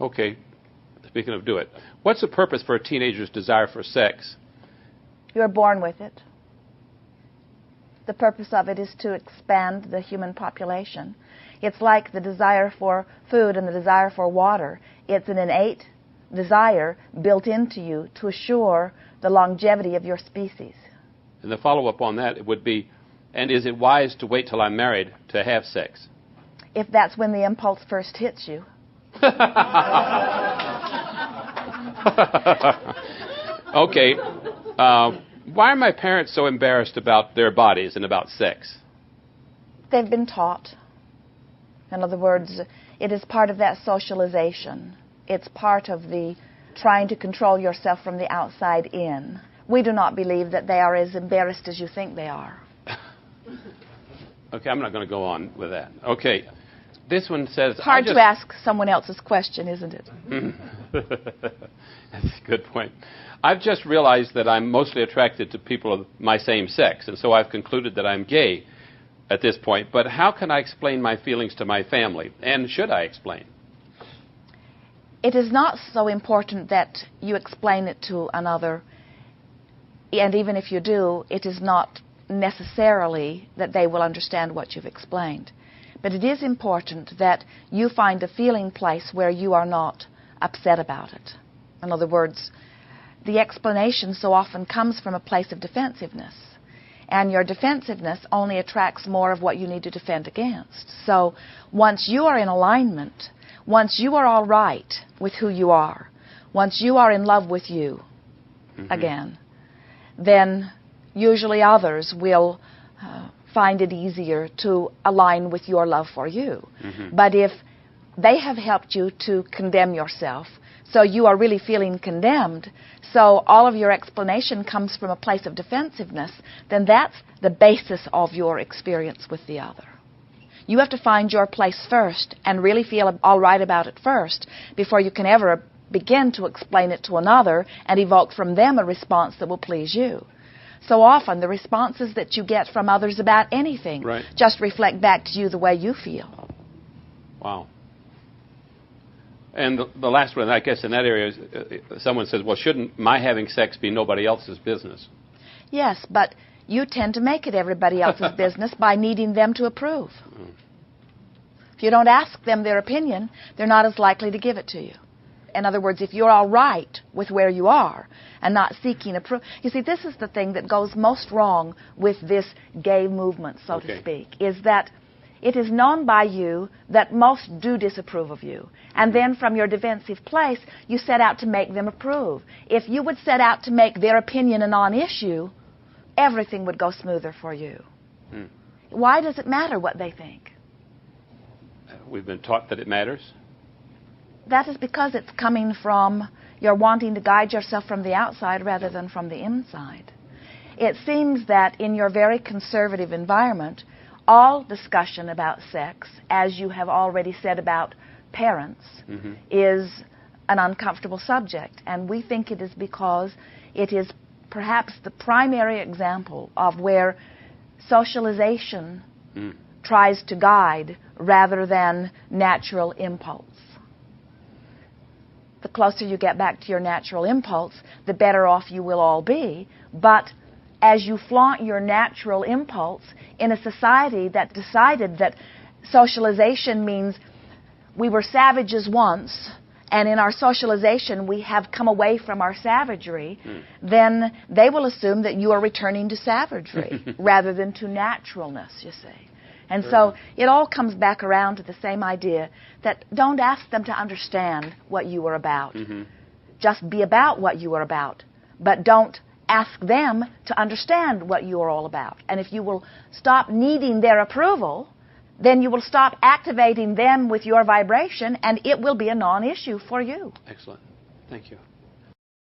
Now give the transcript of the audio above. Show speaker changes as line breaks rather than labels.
Okay, speaking of do it, what's the purpose for a teenager's desire for sex?
You're born with it. The purpose of it is to expand the human population. It's like the desire for food and the desire for water. It's an innate desire built into you to assure the longevity of your species.
And the follow-up on that would be, and is it wise to wait till I'm married to have sex?
If that's when the impulse first hits you.
Okay. Why are my parents so embarrassed about their bodies and about sex?
They've been taught. In other words, it is part of that socialization. It's part of the trying to control yourself from the outside in. We do not believe that they are as embarrassed as you think they are.
Okay, I'm not going to go on with that. Okay. This one says...
It's hard to ask someone else's question, isn't it?
That's a good point. I've just realized that I'm mostly attracted to people of my same sex, and so I've concluded that I'm gay at this point. But how can I explain my feelings to my family? And should I explain?
It is not so important that you explain it to another. And even if you do, it is not necessarily that they will understand what you've explained. But it is important that you find a feeling place where you are not upset about it. In other words, the explanation so often comes from a place of defensiveness. And your defensiveness only attracts more of what you need to defend against. So once you are in alignment, once you are all right with who you are, once you are in love with you again, then usually others will find it easier to align with your love for you. But if they have helped you to condemn yourself, so you are really feeling condemned, so all of your explanation comes from a place of defensiveness, then that's the basis of your experience with the other. You have to find your place first and really feel all right about it first before you can ever begin to explain it to another and evoke from them a response that will please you. So often the responses that you get from others about anything just reflect back to you the way you feel.
Wow. And the last one, I guess, in that area, is, someone says, well, shouldn't my having sex be nobody else's business?
Yes, but you tend to make it everybody else's business by needing them to approve. If you don't ask them their opinion, they're not as likely to give it to you. In other words, if you're all right with where you are and not seeking approval. You see, this is the thing that goes most wrong with this gay movement, so to speak, is that it is known by you that most do disapprove of you. And then from your defensive place, you set out to make them approve. If you would set out to make their opinion a non-issue, everything would go smoother for you. Why does it matter what they think?
We've been taught that it matters.
That is because it's coming from your wanting to guide yourself from the outside rather than from the inside. It seems that in your very conservative environment, all discussion about sex, as you have already said about parents, is an uncomfortable subject. And we think it is because it is perhaps the primary example of where socialization tries to guide rather than natural impulse. The closer you get back to your natural impulse, the better off you will all be. But as you flaunt your natural impulse in a society that decided that socialization means we were savages once, and in our socialization we have come away from our savagery, then they will assume that you are returning to savagery rather than to naturalness, you see. And so it all comes back around to the same idea that don't ask them to understand what you are about. Just be about what you are about, but don't ask them to understand what you are all about. And if you will stop needing their approval, then you will stop activating them with your vibration, and it will be a non-issue for you.
Excellent. Thank you.